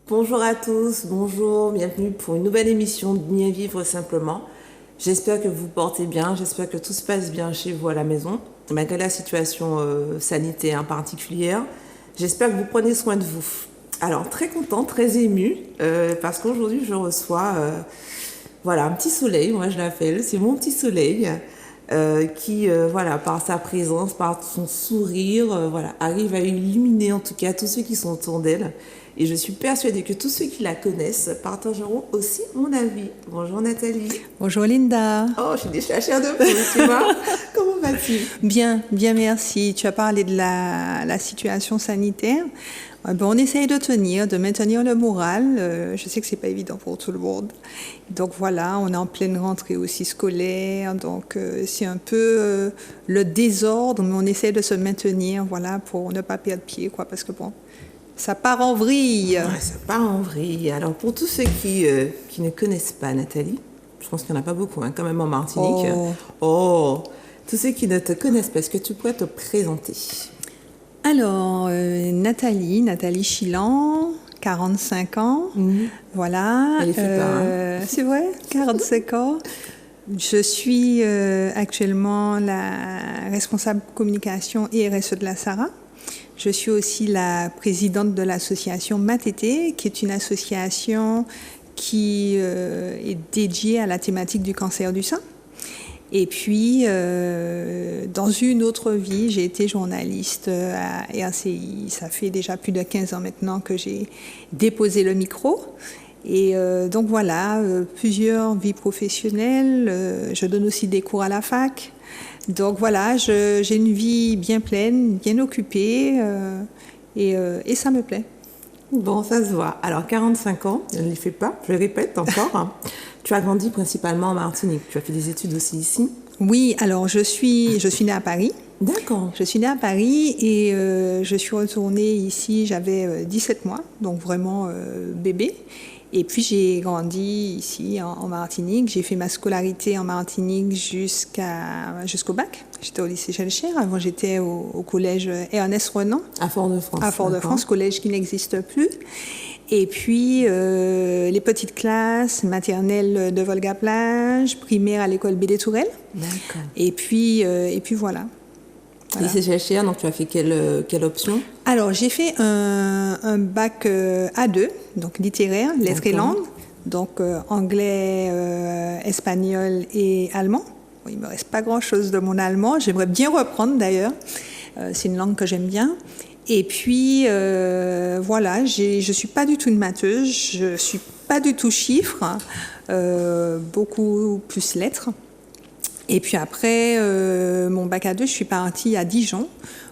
Bonjour à tous, bonjour, bienvenue pour une nouvelle émission de Bien vivre simplement. J'espère que vous portez bien, j'espère que tout se passe bien chez vous à la maison, malgré la situation sanitaire particulière. J'espère que vous prenez soin de vous. Alors, très contente, très émue, parce qu'aujourd'hui je reçois un petit soleil, moi je l'appelle, c'est mon petit soleil. Qui, par sa présence, par son sourire, arrive à illuminer en tout cas tous ceux qui sont autour d'elle. Et je suis persuadée que tous ceux qui la connaissent partageront aussi mon avis. Bonjour Nathalie. Bonjour Linda. Oh, je suis déjà à chair de poule, tu vois. Comment vas-tu? Bien, merci. Tu as parlé de la situation sanitaire. On essaye de maintenir le moral. Je sais que c'est pas évident pour tout le monde. Donc voilà, on est en pleine rentrée aussi scolaire. Donc c'est un peu le désordre, mais on essaie de se maintenir, pour ne pas perdre pied, parce que ça part en vrille. Ouais, ça part en vrille. Alors pour tous ceux qui ne connaissent pas Nathalie, je pense qu'il n'y en a pas beaucoup quand même en Martinique. Tous ceux qui ne te connaissent pas, est-ce que tu pourrais te présenter? Alors, Nathalie Chilan, 45 ans, voilà. Elle est fait pas, hein. C'est vrai, 45 ans. Je suis actuellement la responsable communication et RSE de la SARA. Je suis aussi la présidente de l'association Matété, qui est une association qui est dédiée à la thématique du cancer du sein. Et puis, dans une autre vie, j'ai été journaliste à RCI. Ça fait déjà plus de 15 ans maintenant que j'ai déposé le micro. Et donc voilà, plusieurs vies professionnelles. Je donne aussi des cours à la fac. Donc voilà, j'ai une vie bien pleine, bien occupée et ça me plaît. Bon, ça se voit. Alors, 45 ans, je ne les fais pas, je le répète encore. Tu as grandi principalement en Martinique. Tu as fait des études aussi ici? Oui, alors je suis née à Paris. D'accord. Je suis née à Paris et je suis retournée ici, j'avais 17 mois, donc vraiment bébé. Et puis j'ai grandi ici en Martinique. J'ai fait ma scolarité en Martinique jusqu'au bac. J'étais au lycée Schellcher. Avant j'étais au collège Ernest Renan. À Fort-de-France. À Fort-de-France, collège qui n'existe plus. Et puis les petites classes, maternelle de Volga-Plage, primaire à l'école BD Tourelle. D'accord. Et puis voilà. Lycée Schellcher, donc tu as fait quelle option? Alors, j'ai fait un bac A2, donc littéraire, lettres et langues, donc anglais, espagnol et allemand. Bon, il ne me reste pas grand-chose de mon allemand, j'aimerais bien reprendre d'ailleurs, c'est une langue que j'aime bien. Et puis, je ne suis pas du tout une matheuse, je ne suis pas du tout chiffre, beaucoup plus lettres. Et puis après mon bac A2, je suis partie à Dijon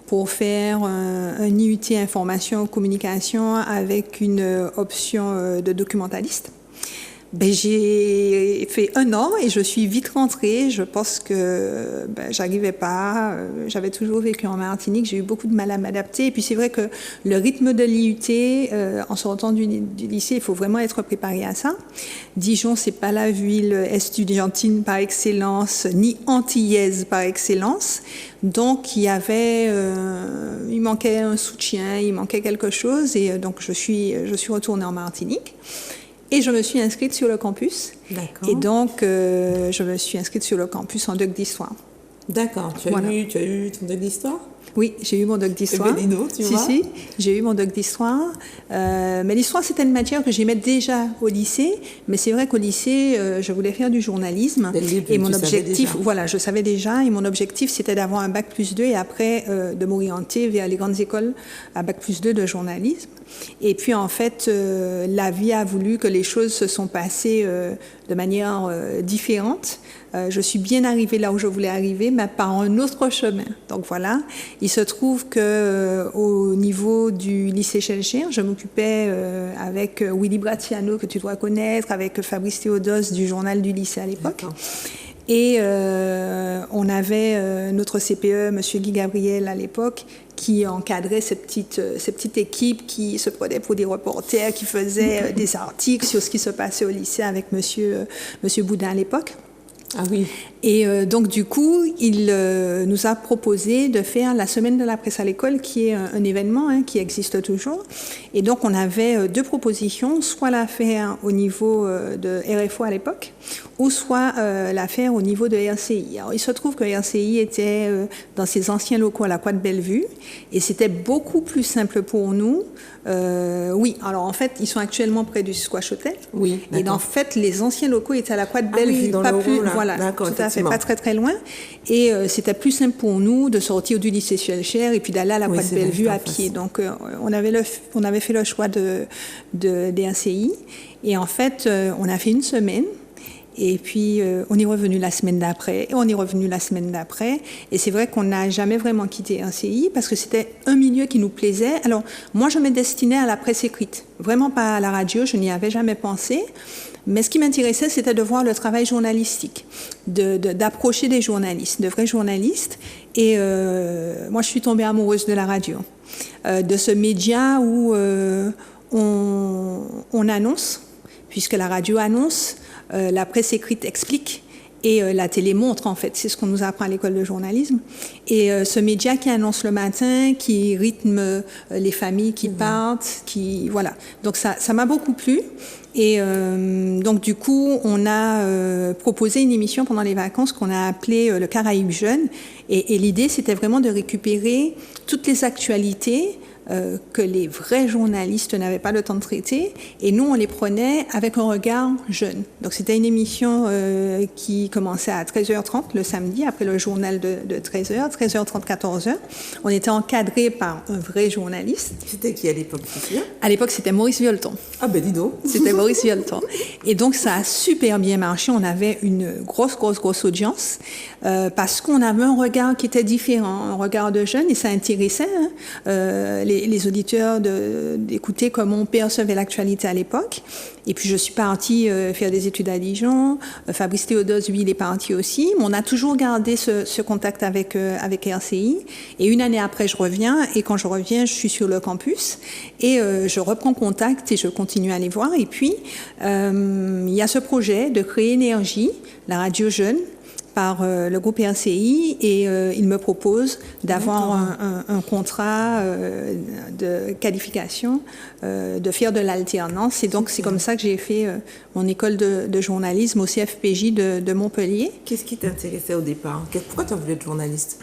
pour faire un IUT information communication avec une option de documentaliste. J'ai fait 1 an et je suis vite rentrée. Je pense que j'arrivais pas. J'avais toujours vécu en Martinique. J'ai eu beaucoup de mal à m'adapter. Et puis c'est vrai que le rythme de l'IUT, en sortant du lycée, il faut vraiment être préparé à ça. Dijon, c'est pas la ville estudiantine par excellence, ni antillaise par excellence. Donc il manquait un soutien, il manquait quelque chose. Et donc je suis retournée en Martinique. Et je me suis inscrite sur le campus. D'accord. Et donc, je me suis inscrite sur le campus en doc d'histoire. D'accord. Tu as eu ton doc d'histoire? Oui, j'ai eu mon doc d'histoire. Si, j'ai eu mon doc d'histoire. Mais l'histoire, c'était une matière que j'aimais déjà au lycée. Mais c'est vrai qu'au lycée, je voulais faire du journalisme. Et mon objectif, je savais déjà. Et mon objectif, c'était d'avoir un bac plus 2 et après de m'orienter vers les grandes écoles à bac plus 2 de journalisme. Et puis, en fait, la vie a voulu que les choses se sont passées de manière différente. Je suis bien arrivée là où je voulais arriver, mais par un autre chemin. Donc voilà, il se trouve qu'au niveau du lycée Schellcher, je m'occupais avec Willy Bratiano, que tu dois connaître, avec Fabrice Théodos du journal du lycée à l'époque. D'accord. Et on avait notre CPE, Monsieur Guy Gabriel à l'époque, qui encadrait cette petite équipe qui se prenait pour des reporters, qui faisait des articles sur ce qui se passait au lycée avec Monsieur Boudin à l'époque. Ah oui. Et donc du coup, il nous a proposé de faire la semaine de la presse à l'école, qui est un événement qui existe toujours. Et donc on avait deux propositions, soit la faire au niveau de RFO à l'époque, ou soit la faire au niveau de RCI. Alors il se trouve que RCI était dans ses anciens locaux à la Croix de Bellevue, et c'était beaucoup plus simple pour nous. Oui, alors en fait, ils sont actuellement près du Squash Hotel. Oui. Et en fait, les anciens locaux étaient à la Croix de Bellevue, dans pas le plus, rond, là. voilà, D'accord, tout à fait, pas très très loin. Et c'était plus simple pour nous de sortir du lycée Schellcher et puis d'aller à la Croix de Bellevue à pied. Donc on avait fait le choix des RCI. Et en fait, on a fait une semaine. Et puis, on est revenu la semaine d'après, et on est revenu la semaine d'après. Et c'est vrai qu'on n'a jamais vraiment quitté RCI parce que c'était un milieu qui nous plaisait. Alors, moi, je me destinais à la presse écrite, vraiment pas à la radio, je n'y avais jamais pensé. Mais ce qui m'intéressait, c'était de voir le travail journalistique, d'approcher des journalistes, de vrais journalistes. Et moi, je suis tombée amoureuse de la radio, de ce média où on annonce, puisque la radio annonce, la presse écrite explique et la télé montre, en fait. C'est ce qu'on nous apprend à l'école de journalisme. Et ce média qui annonce le matin, qui rythme les familles qui partent, voilà. Donc ça m'a beaucoup plu. Et donc du coup, on a proposé une émission pendant les vacances qu'on a appelée le Caraïbe Jeune. Et l'idée, c'était vraiment de récupérer toutes les actualités que les vrais journalistes n'avaient pas le temps de traiter, et nous on les prenait avec un regard jeune. Donc c'était une émission qui commençait à 13h30 le samedi, après le journal de 13h, 13h30, 14h. On était encadré par un vrai journaliste. C'était qui à l'époque? À l'époque, c'était Maurice Violton. Ah ben dis donc. C'était Maurice Violton. Et donc ça a super bien marché, on avait une grosse audience, parce qu'on avait un regard qui était différent, un regard de jeune, et ça intéressait les auditeurs d'écouter comment on percevait l'actualité à l'époque. Et puis je suis partie faire des études à Dijon. Fabrice Théodose, lui, il est parti aussi. Mais on a toujours gardé ce contact avec RCI. Et une année après, je reviens. Et quand je reviens, je suis sur le campus. Et je reprends contact et je continue à les voir. Et puis, il y a ce projet de créer Énergie, la radio jeune, par le groupe RCI, et il me propose d'avoir un contrat de qualification, de faire de l'alternance. Et donc, c'est comme ça que j'ai fait mon école de journalisme au CFPJ de Montpellier. Qu'est-ce qui t'intéressait au départ? Pourquoi tu as voulu être journaliste?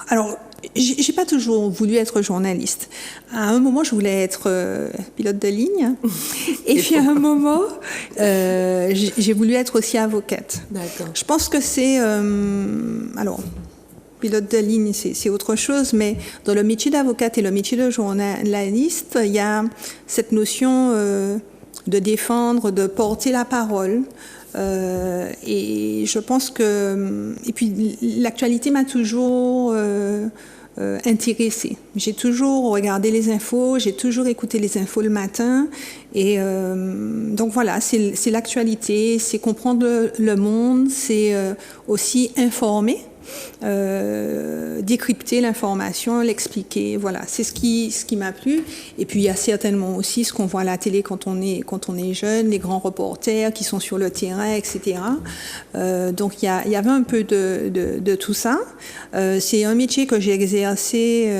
Alors, j'ai pas toujours voulu être journaliste. À un moment, je voulais être pilote de ligne. Et puis, à un moment, j'ai voulu être aussi avocate. D'accord. Je pense que c'est... alors, pilote de ligne, c'est autre chose, mais dans le métier d'avocate et le métier de journaliste, il y a cette notion de défendre, de porter la parole. Et je pense que... Et puis, l'actualité m'a toujours... intéressée. J'ai toujours regardé les infos, j'ai toujours écouté les infos le matin, et donc voilà, c'est l'actualité, c'est comprendre le monde, c'est aussi informer, décrypter l'information, l'expliquer, voilà, c'est ce qui m'a plu. Et puis il y a certainement aussi ce qu'on voit à la télé quand on est jeune, les grands reporters qui sont sur le terrain, etc. Donc il y avait un peu de tout ça. C'est un métier que j'ai exercé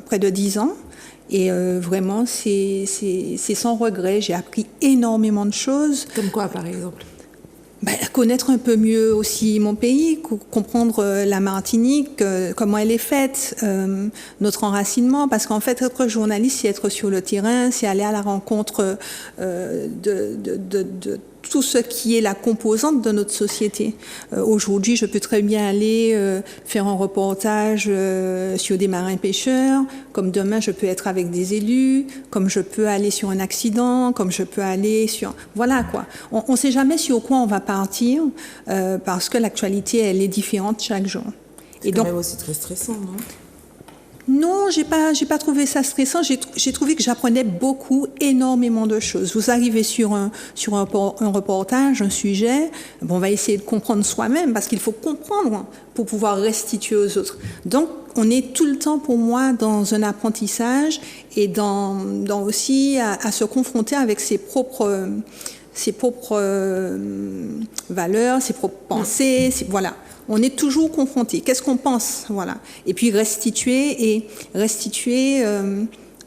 près de 10 ans. Et vraiment, c'est sans regret. J'ai appris énormément de choses. Comme quoi, par exemple? Connaître un peu mieux aussi mon pays, comprendre la Martinique, comment elle est faite, notre enracinement, parce qu'en fait, être journaliste, c'est être sur le terrain, c'est aller à la rencontre de tout ce qui est la composante de notre société. Aujourd'hui, je peux très bien aller faire un reportage sur des marins-pêcheurs, comme demain, je peux être avec des élus, comme je peux aller sur un accident, comme je peux aller sur... Voilà, quoi. On ne sait jamais sur quoi on va partir, parce que l'actualité, elle est différente chaque jour. C'est quand même aussi très stressant, non ? Non, j'ai pas trouvé ça stressant. J'ai trouvé que j'apprenais énormément de choses. Vous arrivez sur un reportage, un sujet, on va essayer de comprendre soi-même, parce qu'il faut comprendre pour pouvoir restituer aux autres. Donc, on est tout le temps, pour moi, dans un apprentissage et dans aussi à se confronter avec ses propres ses propres valeurs, ses propres pensées, voilà. On est toujours confronté. Qu'est-ce qu'on pense, voilà. Et puis restituer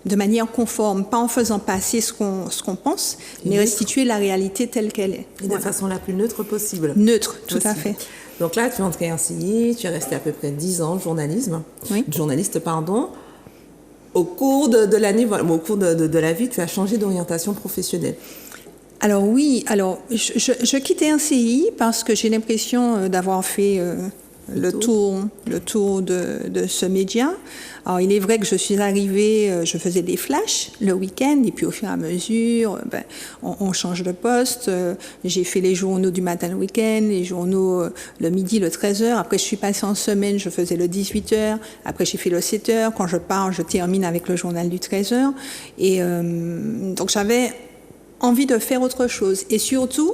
de manière conforme, pas en faisant passer ce qu'on pense, mais restituer la réalité telle qu'elle est. Et de la façon la plus neutre possible. Neutre, tout à fait. Donc là, tu es entrée en CI, tu es restée à peu près 10 ans journaliste, pardon. Au cours de l'année, au cours de la vie, tu as changé d'orientation professionnelle. Alors oui, je quittais un CI parce que j'ai l'impression d'avoir fait le tour de ce média. Alors il est vrai que je suis arrivée, je faisais des flashs le week-end et puis au fur et à mesure, on change de poste. J'ai fait les journaux du matin le week-end, les journaux le midi, le 13h. Après je suis passée en semaine, je faisais le 18h. Après j'ai fait le 7h. Quand je pars, je termine avec le journal du 13h. Et donc j'avais envie de faire autre chose. Et surtout,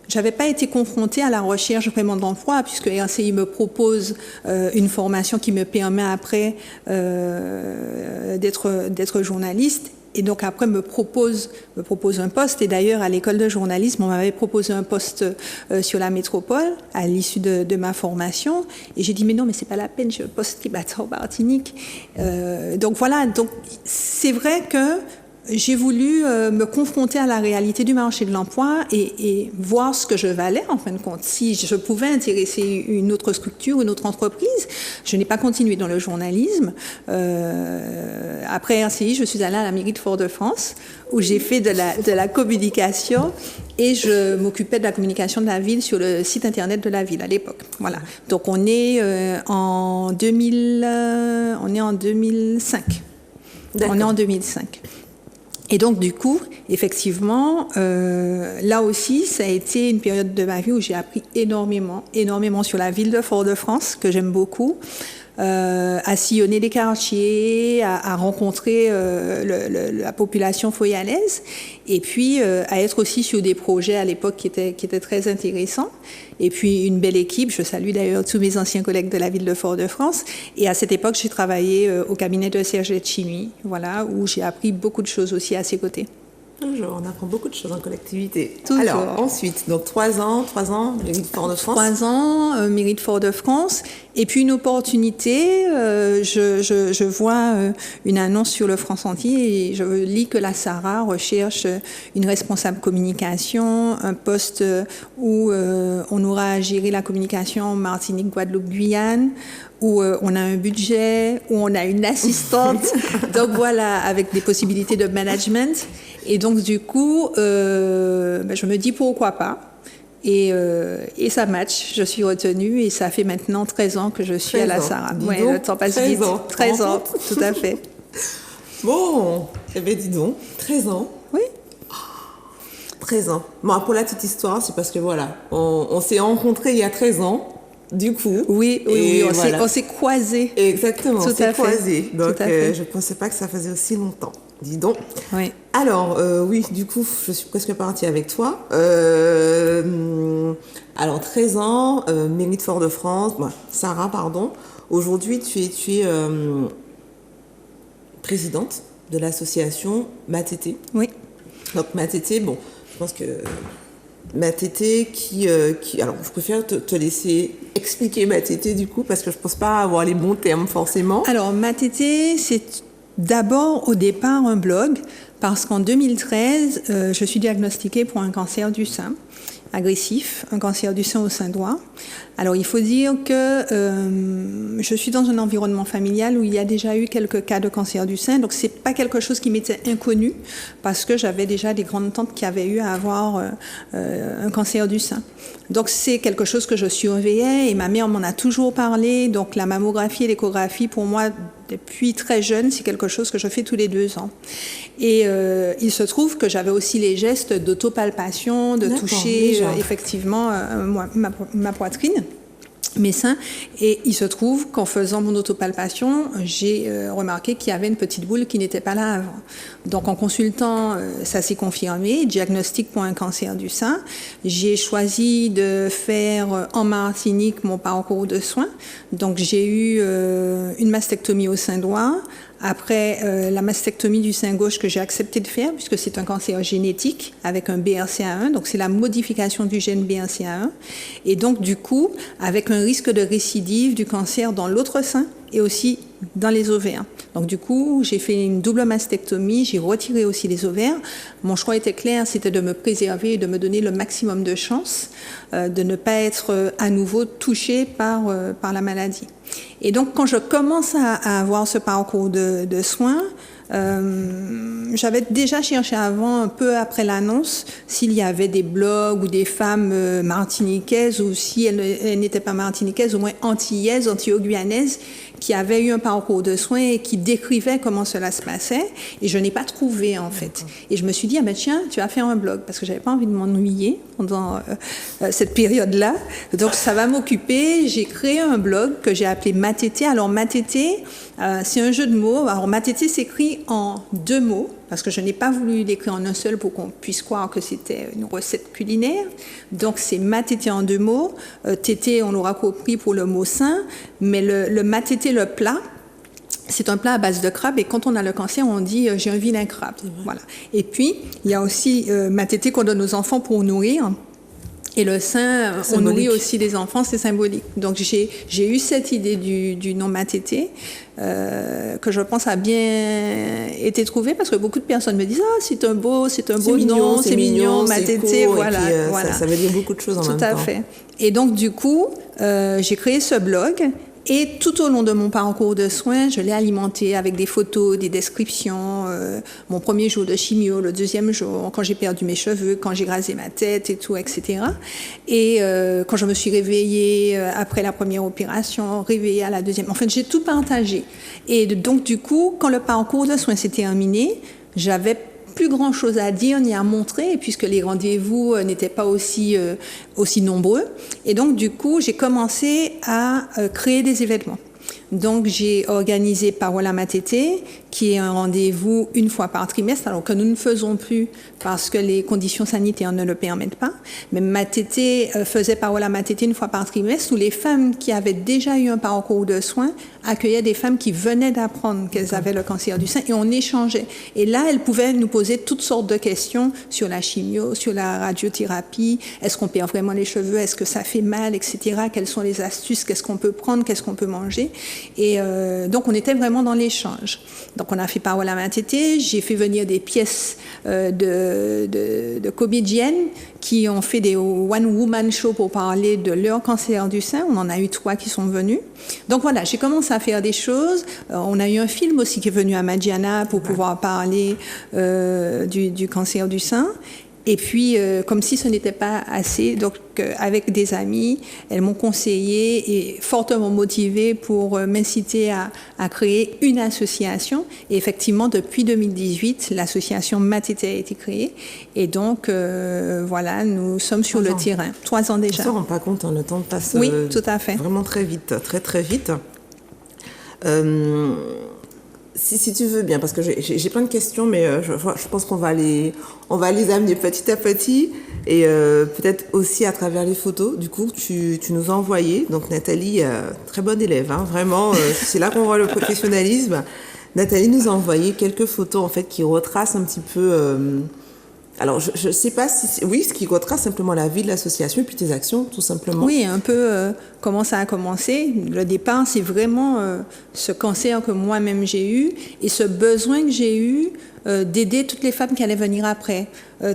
j'avais pas été confrontée à la recherche vraiment d'emploi puisque RCI me propose une formation qui me permet après d'être journaliste et donc après me propose un poste. Et d'ailleurs à l'école de journalisme on m'avait proposé un poste sur la métropole à l'issue de ma formation et j'ai dit mais non mais c'est pas la peine, j'ai un poste qui m'attend en Martinique. Donc voilà, donc c'est vrai que j'ai voulu me confronter à la réalité du marché de l'emploi et voir ce que je valais en fin de compte. Si je pouvais intéresser une autre structure, une autre entreprise, je n'ai pas continué dans le journalisme. Après RCI, je suis allée à la mairie de Fort-de-France où j'ai fait de la communication et je m'occupais de la communication de la ville sur le site internet de la ville à l'époque. Voilà. Donc on est en 2005. D'accord. On est en 2005. Et donc, du coup, effectivement, là aussi, ça a été une période de ma vie où j'ai appris énormément sur la ville de Fort-de-France, que j'aime beaucoup, à sillonner les quartiers, à rencontrer la population foyalaise, et puis à être aussi sur des projets à l'époque qui étaient très intéressants. Et puis une belle équipe, je salue d'ailleurs tous mes anciens collègues de la ville de Fort-de-France. Et à cette époque, j'ai travaillé au cabinet de Serge Letchimy, voilà, où j'ai appris beaucoup de choses aussi à ses côtés. Toujours, on apprend beaucoup de choses en collectivité. Toujours. Alors, ensuite, donc 3 ans, mairie de Fort-de-France. 3 ans, mairie de Fort-de-France. Et puis une opportunité, je vois une annonce sur le France entier et je lis que la SARA recherche une responsable communication, un poste où on aura à gérer la communication Martinique, Guadeloupe, Guyane, où on a un budget, où on a une assistante. Donc voilà, avec des possibilités de management. Et donc du coup, je me dis pourquoi pas. Et ça match, je suis retenue et ça fait maintenant 13 ans que je suis à la SARA. Ouais, le temps passe vite. 13 ans, tout à fait. Bon, eh bien dis donc, 13 ans. Oui. 13 ans. Bon, pour la petite histoire, c'est parce que voilà, on s'est rencontrés il y a 13 ans. Du coup. Oui, on s'est croisés. Exactement, on s'est croisés. Donc, je ne pensais pas que ça faisait aussi longtemps. Dis donc. Oui. Alors, oui, du coup, je suis presque partie avec toi. Alors, 13 ans, mairie de Fort-de-France, SARA, pardon. Aujourd'hui, tu es présidente de l'association MATT. Oui. Donc, MATT, bon, je pense que MATT qui alors je préfère te laisser expliquer MATT du coup parce que je pense pas avoir les bons termes forcément. Alors MATT c'est d'abord au départ un blog parce qu'en 2013 je suis diagnostiquée pour un cancer du sein agressif, un cancer du sein au sein droit. Alors il faut dire que je suis dans un environnement familial où il y a déjà eu quelques cas de cancer du sein, donc c'est pas quelque chose qui m'était inconnu parce que j'avais déjà des grandes tantes qui avaient eu à avoir un cancer du sein. Donc c'est quelque chose que je surveillais et ma mère m'en a toujours parlé. Donc la mammographie et l'échographie pour moi depuis très jeune c'est quelque chose que je fais tous les 2 ans. Et il se trouve que j'avais aussi les gestes d'autopalpation, de toucher effectivement ma poitrine, mes seins, et il se trouve qu'en faisant mon autopalpation, j'ai remarqué qu'il y avait une petite boule qui n'était pas là avant. Donc en consultant, ça s'est confirmé, diagnostic pour un cancer du sein. J'ai choisi de faire en Martinique mon parcours de soins. Donc j'ai eu une mastectomie au sein droit. après la mastectomie du sein gauche que j'ai accepté de faire, puisque c'est un cancer génétique avec un BRCA1, donc c'est la modification du gène BRCA1, et donc du coup, avec un risque de récidive du cancer dans l'autre sein et aussi dans les ovaires. Donc du coup, j'ai fait une double mastectomie, j'ai retiré aussi les ovaires. Mon choix était clair, c'était de me préserver et de me donner le maximum de chance de ne pas être à nouveau touchée par la maladie. Et donc quand je commence à avoir ce parcours de soins, j'avais déjà cherché avant, un peu après l'annonce, s'il y avait des blogs ou des femmes martiniquaises, ou si elles n'étaient pas martiniquaises, au moins antillaises, antillo-guyanaises, qui avaient eu un parcours de soins et qui décrivaient comment cela se passait. Et je n'ai pas trouvé, en fait. Et je me suis dit, ah ben tiens, tu vas faire un blog, parce que j'avais pas envie de m'ennuyer pendant cette période-là. Donc ça va m'occuper. J'ai créé un blog que j'ai appelé Matété. Alors Matété, c'est un jeu de mots. Alors Matété s'écrit en 2 mots, parce que je n'ai pas voulu l'écrire en un seul pour qu'on puisse croire que c'était une recette culinaire. Donc c'est Matété en 2 mots. Tété, on l'aura compris pour le mot sein, mais le Matété, le plat, c'est un plat à base de crabe, et quand on a le cancer, on dit j'ai un vilain crabe. Voilà. Et puis, il y a aussi Matété qu'on donne aux enfants pour nourrir. Et le sein, on nourrit aussi les enfants, c'est symbolique. Donc j'ai eu cette idée du nom Matété, que je pense a bien été trouvée, parce que beaucoup de personnes me disent « Ah, c'est un beau nom, c'est mignon, Matété, voilà. » voilà. Ça veut dire beaucoup de choses en même temps. Tout à fait. Et donc du coup, j'ai créé ce blog. Et tout au long de mon parcours de soins, je l'ai alimenté avec des photos, des descriptions, mon premier jour de chimio, le deuxième jour, quand j'ai perdu mes cheveux, quand j'ai rasé ma tête et tout, etc. Et quand je me suis réveillée après la première opération, réveillée à la deuxième. En fait, j'ai tout partagé. Et donc, du coup, quand le parcours de soins s'est terminé, j'avais plus grand chose à dire ni à montrer, puisque les rendez-vous n'étaient pas aussi nombreux. Et donc, du coup, j'ai commencé à créer des événements. Donc, j'ai organisé Parola Matété, qui est un rendez-vous 1 fois par trimestre, alors que nous ne faisons plus parce que les conditions sanitaires ne le permettent pas. Mais Matété faisait Parola Matété 1 fois par trimestre, où les femmes qui avaient déjà eu un parcours de soins accueillaient des femmes qui venaient d'apprendre qu'elles avaient le cancer du sein, et on échangeait. Et là, elles pouvaient nous poser toutes sortes de questions sur la chimio, sur la radiothérapie, est-ce qu'on perd vraiment les cheveux, est-ce que ça fait mal, etc. Quelles sont les astuces, qu'est-ce qu'on peut prendre, qu'est-ce qu'on peut manger. Et donc, on était vraiment dans l'échange. Donc, on a fait Parola Matété, j'ai fait venir des pièces de comédiennes qui ont fait des one-woman shows pour parler de leur cancer du sein. On en a eu 3 qui sont venus. Donc voilà, j'ai commencé à faire des choses. On a eu un film aussi qui est venu à Madiana pour pouvoir parler du cancer du sein. Et puis, comme si ce n'était pas assez, donc avec des amis, elles m'ont conseillé et fortement motivée pour m'inciter à créer une association. Et effectivement, depuis 2018, l'association Matété a été créée. Et donc, voilà, nous sommes sur le terrain. 3 ans déjà. On ne se rend pas compte, hein, le temps passe oui, tout à fait. Vraiment très vite, très très vite. Si tu veux bien, parce que j'ai plein de questions, mais je pense qu'on va les amener petit à petit, et peut-être aussi à travers les photos. Du coup, tu nous as envoyé, donc Nathalie, très bonne élève, hein, vraiment, c'est là qu'on voit le professionnalisme. Nathalie nous a envoyé quelques photos en fait qui retracent un petit peu. Alors, je ne sais pas si... Oui, ce qui retrace simplement la vie de l'association et puis tes actions, tout simplement. Oui, un peu comment ça a commencé. Le départ, c'est vraiment ce cancer que moi-même j'ai eu et ce besoin que j'ai eu d'aider toutes les femmes qui allaient venir après,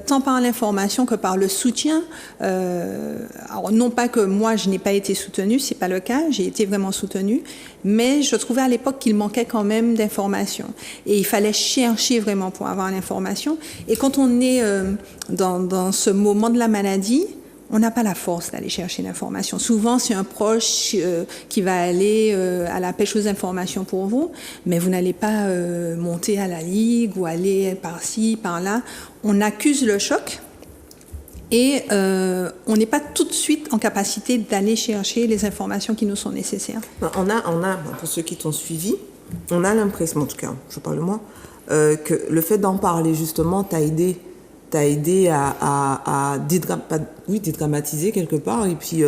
tant par l'information que par le soutien. Alors, non pas que moi, je n'ai pas été soutenue, c'est pas le cas, j'ai été vraiment soutenue, mais je trouvais à l'époque qu'il manquait quand même d'informations. Et il fallait chercher vraiment pour avoir l'information. Et quand on est dans ce moment de la maladie, on n'a pas la force d'aller chercher l'information. Souvent, c'est un proche qui va aller à la pêche aux informations pour vous, mais vous n'allez pas monter à la ligue ou aller par-ci, par-là. On accuse le choc et on n'est pas tout de suite en capacité d'aller chercher les informations qui nous sont nécessaires. On a, pour ceux qui t'ont suivi, on a l'impression, en tout cas, je parle de moi, que le fait d'en parler justement t'a aidé à dédramatiser quelque part, et puis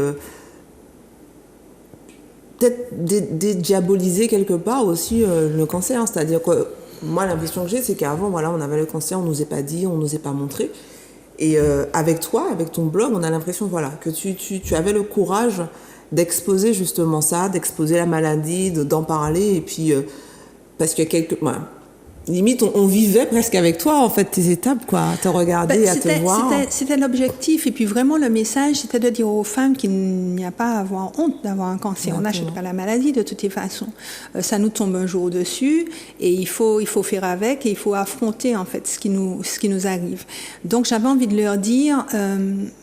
peut-être dédiaboliser quelque part aussi le cancer. C'est-à-dire que moi, l'impression que j'ai, c'est qu'avant, voilà, on avait le cancer, on n'osait pas dire, on n'osait pas montrer. Et avec toi, avec ton blog, on a l'impression voilà, que tu avais le courage d'exposer justement ça, d'exposer la maladie, d'en parler. Et puis, parce que limite, on vivait presque avec toi, en fait, tes étapes, quoi, à te regarder, à te voir. C'était l'objectif. Et puis vraiment, le message, c'était de dire aux femmes qu'il n'y a pas à avoir honte d'avoir un cancer. On n'achète pas la maladie de toutes les façons. Ça nous tombe un jour dessus et il faut faire avec et il faut affronter, en fait, ce qui nous arrive. Donc, j'avais envie de leur dire,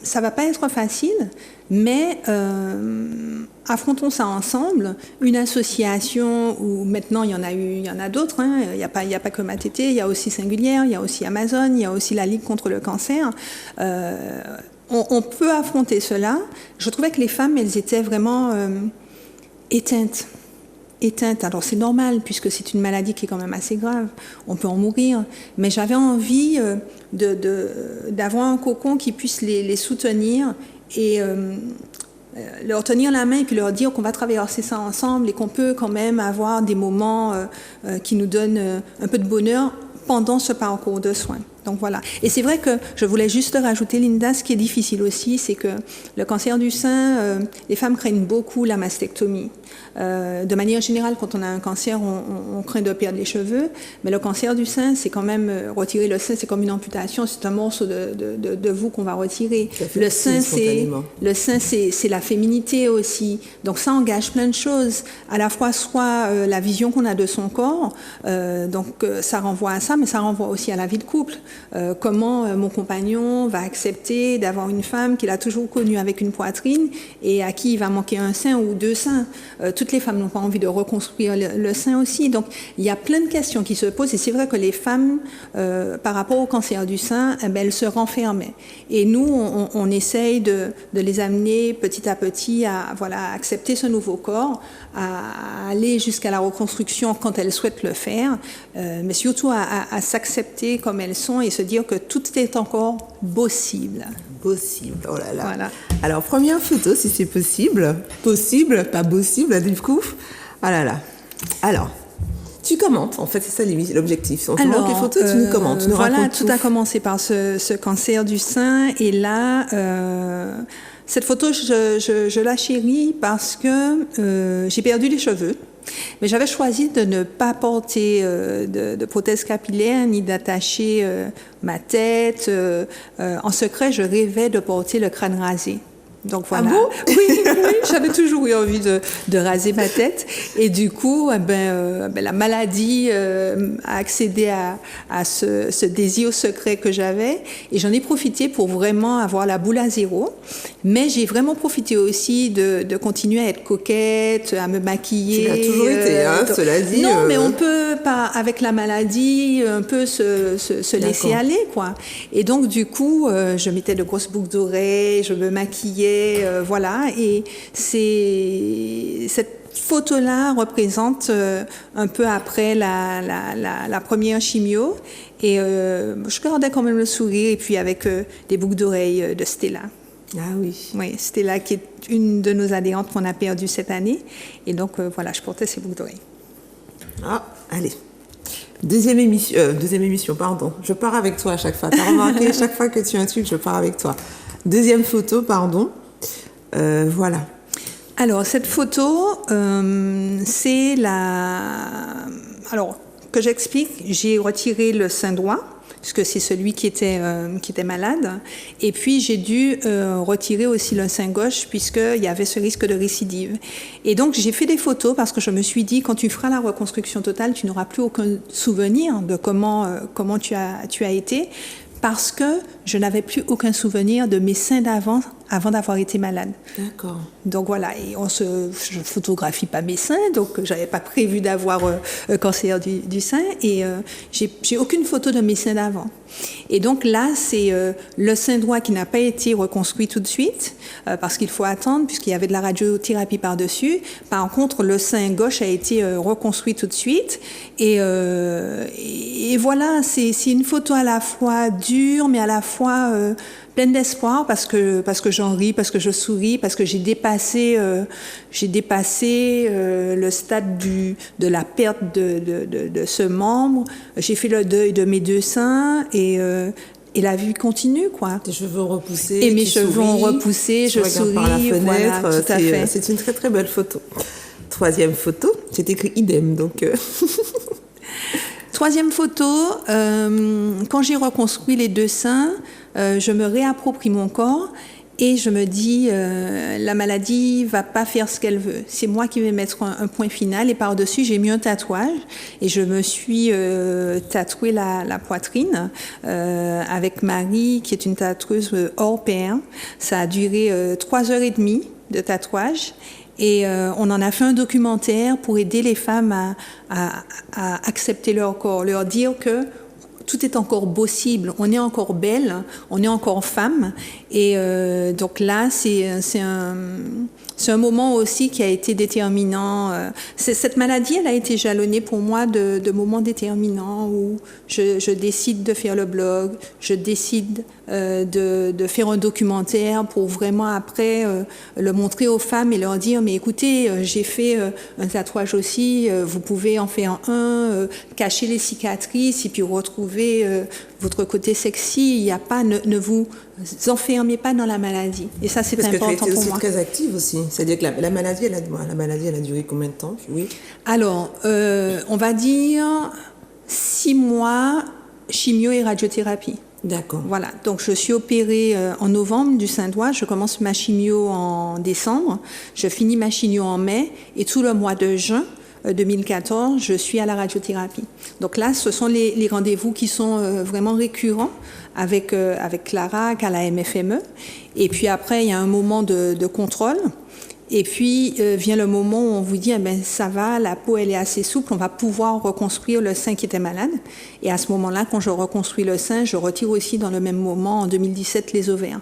ça va pas être facile, mais affrontons ça ensemble. Une association où maintenant il y en a d'autres. Hein. Il y a pas que Matete, il y a aussi Singulière, il y a aussi Amazon, il y a aussi la Ligue contre le cancer. On peut affronter cela. Je trouvais que les femmes, elles étaient vraiment éteintes. Alors c'est normal puisque c'est une maladie qui est quand même assez grave. On peut en mourir, mais j'avais envie d'avoir un cocon qui puisse les soutenir et leur tenir la main et puis leur dire qu'on va traverser ça ensemble et qu'on peut quand même avoir des moments qui nous donnent un peu de bonheur pendant ce parcours de soins. Donc voilà. Et c'est vrai que je voulais juste rajouter, Linda, ce qui est difficile aussi, c'est que le cancer du sein, les femmes craignent beaucoup la mastectomie. De manière générale, quand on a un cancer, on craint de perdre les cheveux, mais le cancer du sein, c'est quand même retirer le sein, c'est comme une amputation, c'est un morceau de vous qu'on va retirer. Le sein, c'est la féminité aussi. Donc ça engage plein de choses, à la fois soit la vision qu'on a de son corps, donc ça renvoie à ça, mais ça renvoie aussi à la vie de couple. Comment mon compagnon va accepter d'avoir une femme qu'il a toujours connue avec une poitrine et à qui il va manquer un sein ou deux seins. Toutes les femmes n'ont pas envie de reconstruire le sein aussi. Donc, il y a plein de questions qui se posent. Et c'est vrai que les femmes, par rapport au cancer du sein, elles se renfermaient. Et nous, on essaye de les amener petit à petit à accepter ce nouveau corps, à aller jusqu'à la reconstruction quand elles souhaitent le faire, mais surtout à s'accepter comme elles sont et se dire que tout est encore possible. Possible, oh là là. Voilà. Alors, première photo, si c'est possible. Possible, pas possible, du coup. Ah là là. Alors, tu commentes, en fait, c'est ça l'objectif. On te montre les photos, tu nous commentes, tu nous racontes tout a commencé par ce cancer du sein. Et là, cette photo, je la chéris parce que j'ai perdu les cheveux. Mais j'avais choisi de ne pas porter de prothèse capillaire ni d'attacher ma tête. En secret, je rêvais de porter le crâne rasé. Donc voilà. Ah bon? Oui, j'avais toujours eu envie de raser ma tête. Et du coup, la maladie a accédé à ce désir secret que j'avais. Et j'en ai profité pour vraiment avoir la boule à zéro. Mais j'ai vraiment profité aussi de continuer à être coquette, à me maquiller. Tu l'as toujours été, hein, cela dit. Non, mais on peut pas, avec la maladie, un peu se laisser aller, quoi. Et donc, du coup, je mettais de grosses boucles d'oreilles, je me maquillais. Voilà, et cette photo-là représente un peu après la première chimio, et je gardais quand même le sourire, et puis avec des boucles d'oreilles de Stella. Ah oui. Oui, Stella qui est une de nos adhérentes qu'on a perdue cette année, et donc voilà, je portais ces boucles d'oreilles. Ah, allez. Deuxième émission, pardon. Je pars avec toi à chaque fois. T'as remarqué, chaque fois que tu as un truc, je pars avec toi. Deuxième photo, pardon. Voilà. Alors, cette photo, c'est Alors, que j'explique, j'ai retiré le sein droit, puisque c'est celui qui était malade. Et puis, j'ai dû retirer aussi le sein gauche, puisqu'il y avait ce risque de récidive. Et donc, j'ai fait des photos parce que je me suis dit, quand tu feras la reconstruction totale, tu n'auras plus aucun souvenir de comment tu as été, parce que je n'avais plus aucun souvenir de mes seins avant d'avoir été malade. D'accord. Donc voilà, et je photographie pas mes seins, donc j'avais pas prévu d'avoir un cancer du sein, et j'ai aucune photo de mes seins d'avant. Et donc là, c'est le sein droit qui n'a pas été reconstruit tout de suite, parce qu'il faut attendre, puisqu'il y avait de la radiothérapie par-dessus. Par contre, le sein gauche a été reconstruit tout de suite, et voilà, c'est une photo à la fois dure, mais à la fois pleine d'espoir parce que j'en ris, parce que je souris, parce que j'ai dépassé le stade de la perte de ce membre. J'ai fait le deuil de mes 2 seins et la vie continue, quoi. Tes cheveux ont repoussé. Et mes cheveux ont repoussé, je souris. Par la fenêtre, voilà, tout à fait. C'est une très très belle photo. 3e photo, c'est écrit idem, donc. 3e photo, quand j'ai reconstruit les 2 seins, je me réapproprie mon corps et je me dis la maladie va pas faire ce qu'elle veut. C'est moi qui vais mettre un point final et par-dessus j'ai mis un tatouage et je me suis tatoué la poitrine avec Marie qui est une tatoueuse hors pair. Ça a duré 3h30 de tatouage. Et on en a fait un documentaire pour aider les femmes à accepter leur corps, leur dire que tout est encore possible, on est encore belle, on est encore femme. Et donc là, c'est un moment aussi qui a été déterminant. Cette maladie, elle a été jalonnée pour moi de moments déterminants où je décide de faire le blog, je décide de faire un documentaire pour vraiment après le montrer aux femmes et leur dire mais écoutez, j'ai fait un tatouage aussi, vous pouvez en faire un, cacher les cicatrices et puis retrouver votre côté sexy. Il n'y a pas, ne vous enfermez pas dans la maladie. Et ça, c'est important pour moi. Parce que tu étais aussi très active aussi. C'est-à-dire que la maladie, elle a duré combien de temps? Oui. Alors, on va dire 6 mois, chimio et radiothérapie. D'accord. Voilà, donc je suis opérée en novembre du sein droit, je commence ma chimio en décembre, je finis ma chimio en mai et tout le mois de juin 2014, je suis à la radiothérapie. Donc là, ce sont les rendez-vous qui sont vraiment récurrents avec Clara à la MFME. Et puis après, il y a un moment de contrôle. Et puis vient le moment où on vous dit, eh ben, ça va, la peau elle est assez souple, on va pouvoir reconstruire le sein qui était malade. Et à ce moment-là, quand je reconstruis le sein, je retire aussi dans le même moment, en 2017, les ovaires.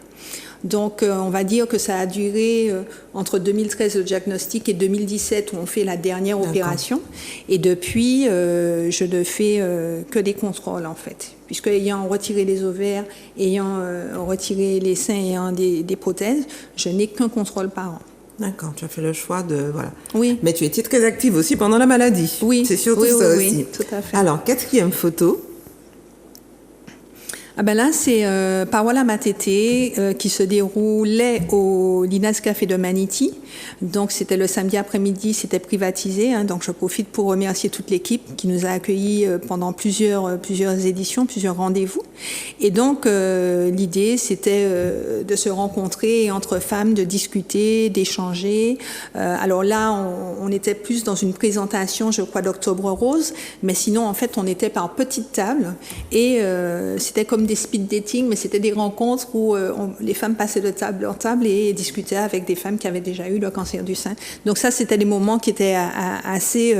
Donc on va dire que ça a duré entre 2013 le diagnostic et 2017 où on fait la dernière opération. Et depuis, je ne fais que des contrôles en fait. Puisque ayant retiré les ovaires, ayant retiré les seins, ayant des prothèses, je n'ai qu'un contrôle par an. D'accord, tu as fait le choix de... Voilà. Oui. Mais tu étais très active aussi pendant la maladie. Oui. C'est surtout ça aussi. Oui, tout à fait. Alors, 4e photo. Ah ben là, c'est Parwala Matete qui se déroulait au Linas Café de Maniti. Donc, c'était le samedi après-midi, c'était privatisé. Hein, donc, je profite pour remercier toute l'équipe qui nous a accueillis pendant plusieurs éditions, plusieurs rendez-vous. Et donc, l'idée, c'était de se rencontrer entre femmes, de discuter, d'échanger. Alors là, on était plus dans une présentation, je crois, d'Octobre Rose. Mais sinon, en fait, on était par petites tables. Et c'était comme des speed dating, mais c'était des rencontres où les femmes passaient de table en table et discutaient avec des femmes qui avaient déjà eu le cancer du sein. Donc ça, c'était des moments qui étaient assez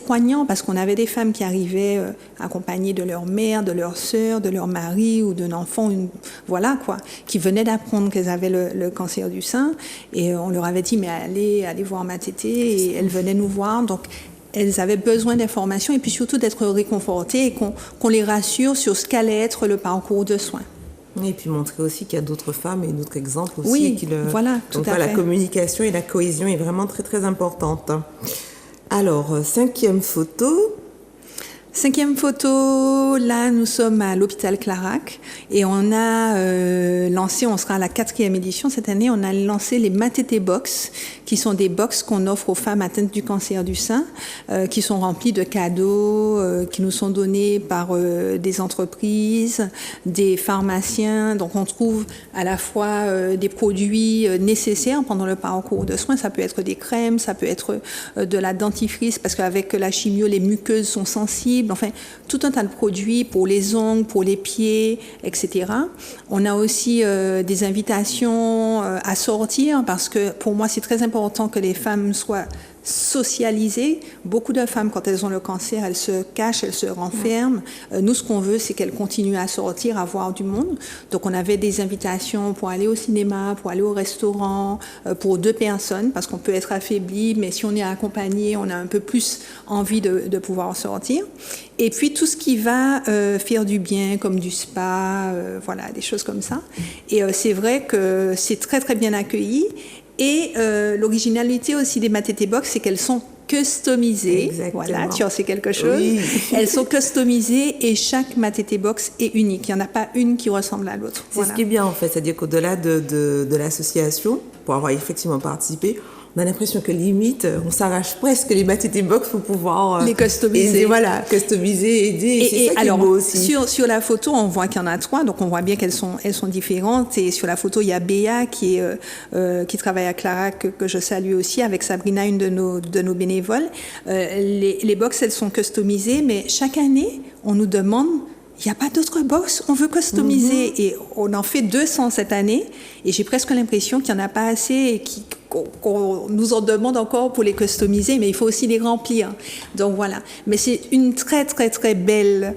poignants parce qu'on avait des femmes qui arrivaient accompagnées de leur mère, de leur sœur, de leur mari ou d'un enfant, voilà quoi, qui venaient d'apprendre qu'elles avaient le cancer du sein et on leur avait dit mais allez voir ma tétée et elles venaient nous voir. Donc elles avaient besoin d'informations et puis surtout d'être réconfortées et qu'on les rassure sur ce qu'allait être le parcours de soins. Et puis montrer aussi qu'il y a d'autres femmes et d'autres exemples aussi. Oui, voilà, tout à fait. La communication et la cohésion est vraiment très très importante. Alors, 5e photo. 5e photo, là nous sommes à l'hôpital Clarac et on a lancé, on sera à la 4e édition cette année, on a lancé les Matete Box qui sont des box qu'on offre aux femmes atteintes du cancer du sein, qui sont remplis de cadeaux qui nous sont donnés par des entreprises, des pharmaciens. Donc on trouve à la fois des produits nécessaires pendant le parcours de soins, ça peut être des crèmes, ça peut être de la dentifrice parce qu'avec la chimio les muqueuses sont sensibles. Enfin, tout un tas de produits pour les ongles, pour les pieds, etc. On a aussi des invitations à sortir parce que pour moi, c'est très important que les femmes soient socialiser. Beaucoup de femmes, quand elles ont le cancer, elles se cachent, elles se renferment. Nous, ce qu'on veut, c'est qu'elles continuent à sortir, à voir du monde. Donc, on avait des invitations pour aller au cinéma, pour aller au restaurant, pour 2 personnes, parce qu'on peut être affaibli, mais si on est accompagné, on a un peu plus envie de pouvoir sortir. Et puis, tout ce qui va faire du bien, comme du spa, voilà, des choses comme ça. Et c'est vrai que c'est très, très bien accueilli. Et l'originalité aussi des Matete Box, c'est qu'elles sont customisées. Exactement. Voilà, tu en sais quelque chose. Oui. Elles sont customisées et chaque Matete Box est unique. Il n'y en a pas une qui ressemble à l'autre. C'est ce qui est bien en fait, c'est-à-dire qu'au-delà de l'association, pour avoir effectivement participé, on a l'impression que limite, on s'arrache presque les Matete Box pour pouvoir les customiser. Aider, voilà, customiser, aider. Et c'est ça alors, qui est beau aussi. Sur la photo, on voit qu'il y en a 3, donc on voit bien qu'elles sont différentes. Et sur la photo, il y a Béa qui travaille à Clara, que je salue aussi, avec Sabrina, une de nos bénévoles. Les box, elles sont customisées, mais chaque année, on nous demande. Il n'y a pas d'autres box, on veut customiser. Et on en fait 200 cette année. Et j'ai presque l'impression qu'il n'y en a pas assez et qu'on nous en demande encore pour les customiser, mais il faut aussi les remplir. Donc voilà. Mais c'est une très, très, très belle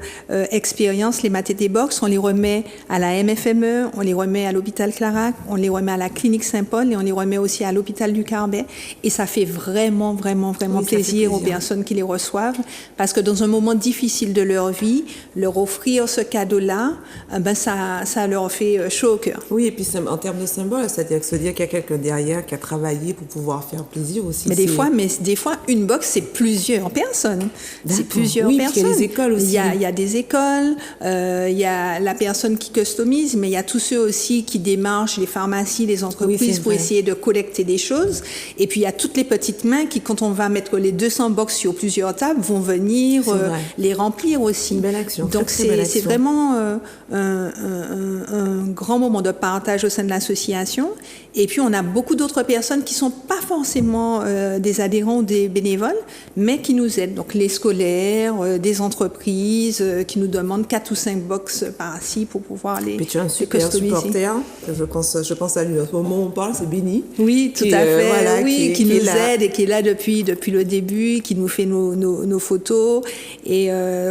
expérience, les Matete Box. On les remet à la MFME, on les remet à l'hôpital Clarac, on les remet à la clinique Saint-Paul et on les remet aussi à l'hôpital du Carbet. Et ça fait vraiment, vraiment, vraiment plaisir aux personnes qui les reçoivent, parce que dans un moment difficile de leur vie, leur offrir ce cadeau-là, ça leur fait chaud au cœur. Oui, et puis en termes de symbole, c'est-à-dire que se dire qu'il y a quelqu'un derrière qui a travaillé pour pouvoir faire plaisir aussi. Mais des fois, une box, c'est plusieurs personnes. C'est plusieurs personnes. Il y a les écoles aussi. Il y a des écoles, il y a la personne qui customise, mais il y a tous ceux aussi qui démarchent les pharmacies, les entreprises pour essayer de collecter des choses. Et puis, il y a toutes les petites mains qui, quand on va mettre les 200 box sur plusieurs tables, vont venir les remplir aussi. Une belle action. Donc, c'est vraiment un grand moment de partage au sein de l'association. Et puis, on a beaucoup d'autres personnes qui ne sont pas forcément des adhérents ou des bénévoles, mais qui nous aident. Donc, les scolaires, des entreprises qui nous demandent 4 ou 5 box par-ci pour pouvoir les customiser. Puis tu as un super supporter, je pense à lui. À ce moment où on parle, c'est Béni. Oui, tout à fait. Qui nous aide et qui est là depuis le début, qui nous fait nos photos. Et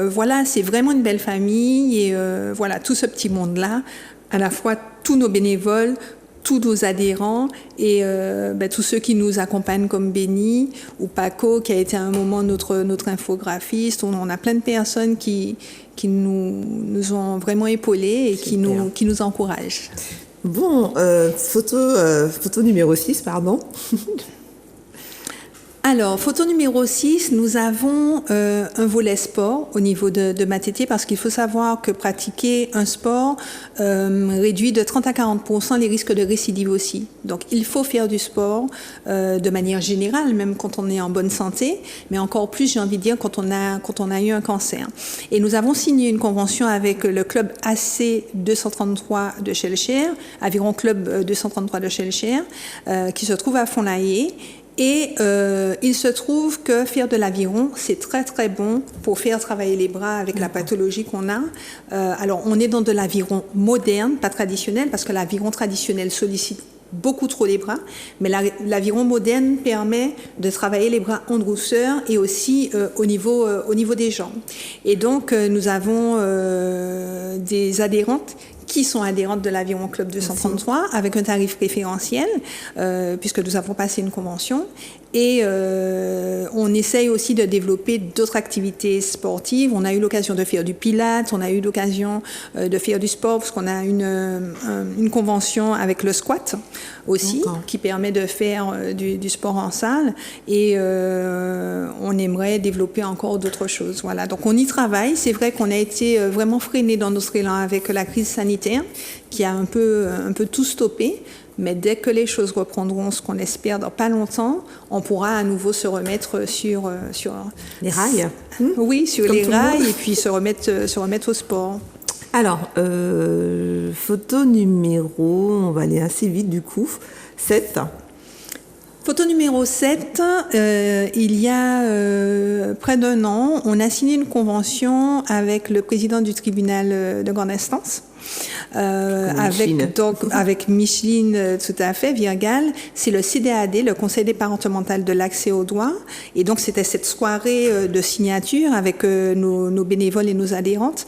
voilà, c'est vraiment une belle famille. Et voilà, tout ce petit monde-là, à la fois tous nos bénévoles, tous nos adhérents et tous ceux qui nous accompagnent comme Béni ou Paco, qui a été à un moment notre infographiste. On a plein de personnes qui nous ont vraiment épaulés et qui nous encouragent. Bon, photo numéro 6, pardon. Alors, photo numéro 6, nous avons un volet sport au niveau de Matete, parce qu'il faut savoir que pratiquer un sport réduit de 30 à 40% les risques de récidive aussi. Donc, il faut faire du sport de manière générale, même quand on est en bonne santé, mais encore plus, j'ai envie de dire, quand on a eu un cancer. Et nous avons signé une convention avec le club AC 233 de Schellcher, Aviron Club 233 de Schellcher, qui se trouve à Font-Lahier. Et il se trouve que faire de l'aviron, c'est très très bon pour faire travailler les bras avec la pathologie qu'on a. Alors on est dans de l'aviron moderne, pas traditionnel, parce que l'aviron traditionnel sollicite beaucoup trop les bras, mais l'aviron moderne permet de travailler les bras en douceur et aussi au niveau des jambes. Et donc nous avons des adhérentes qui sont adhérentes de l'Aviron Club 233 avec un tarif préférentiel puisque nous avons passé une convention. Et on essaye aussi de développer d'autres activités sportives. On a eu l'occasion de faire du pilates, on a eu l'occasion de faire du sport, parce qu'on a une convention avec le squat aussi, qui permet de faire du sport en salle. Et on aimerait développer encore d'autres choses. Voilà. Donc on y travaille. C'est vrai qu'on a été vraiment freiné dans notre élan avec la crise sanitaire, qui a un peu tout stoppé. Mais dès que les choses reprendront, ce qu'on espère dans pas longtemps, on pourra à nouveau se remettre sur les rails. Oui, sur les rails, et puis se remettre au sport. Alors, photo numéro, on va aller assez vite du coup, 7. Photo numéro 7, il y a près d'un an, on a signé une convention avec le président du tribunal de grande instance. Avec Micheline, tout à fait, Virgal, c'est le CDAD, le Conseil départemental de l'accès aux droits. Et donc, c'était cette soirée de signature avec nos bénévoles et nos adhérentes.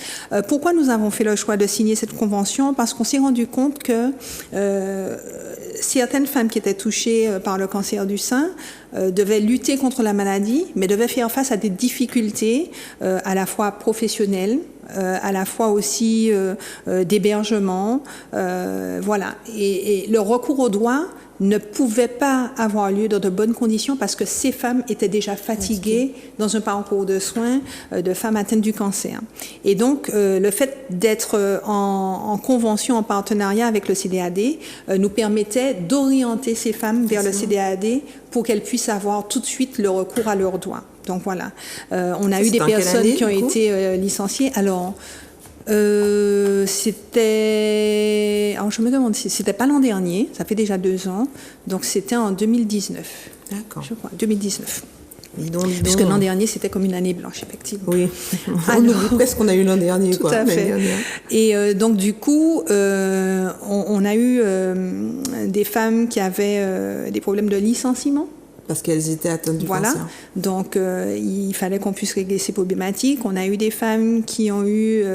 Pourquoi nous avons fait le choix de signer cette convention? Parce qu'on s'est rendu compte que certaines femmes qui étaient touchées par le cancer du sein devaient lutter contre la maladie, mais devaient faire face à des difficultés à la fois professionnelles, à la fois aussi d'hébergement, voilà. Et le recours aux droits ne pouvait pas avoir lieu dans de bonnes conditions parce que ces femmes étaient déjà fatiguées dans un parcours de soins de femmes atteintes du cancer. Et donc, le fait d'être en convention, en partenariat avec le CDAD, nous permettait d'orienter ces femmes vers le CDAD pour qu'elles puissent avoir tout de suite le recours à leurs droits. Donc voilà, on a eu des personnes qui ont été licenciées. Alors, c'était... Alors, je me demande si c'était pas l'an dernier, ça fait déjà 2 ans, donc c'était en 2019. D'accord. Je crois, 2019. Puisque l'an dernier, c'était comme une année blanche, effectivement. Oui, on oublie presque qu'on a eu l'an dernier. Tout à fait. Et donc, du coup, on a eu des femmes qui avaient des problèmes de licenciement. Parce qu'elles étaient atteintes du cancer. Donc il fallait qu'on puisse régler ces problématiques. On a eu des femmes qui ont eu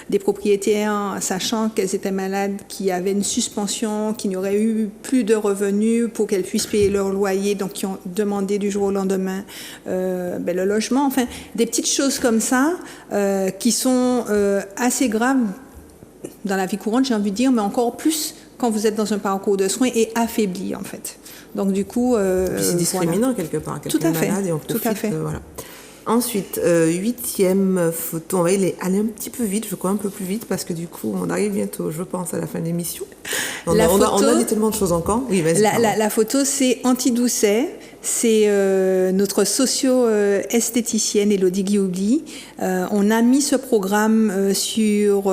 des propriétaires, sachant qu'elles étaient malades, qui avaient une suspension, qui n'auraient eu plus de revenus pour qu'elles puissent payer leur loyer, donc qui ont demandé du jour au lendemain le logement. Enfin, des petites choses comme ça qui sont assez graves dans la vie courante, j'ai envie de dire, mais encore plus quand vous êtes dans un parcours de soins et affaibli, en fait. Donc, du coup... c'est discriminant, quelque part. Tout à fait. Et on profite, tout à fait. Voilà. Ensuite, 8e photo. On va aller un petit peu vite, je crois un peu plus vite, parce que du coup, on arrive bientôt, je pense, à la fin de l'émission. On a dit tellement de choses encore. Oui, vas-y. La photo, c'est Anti-Doucet. C'est notre socio-esthéticienne Élodie Guihoubli. On a mis ce programme sur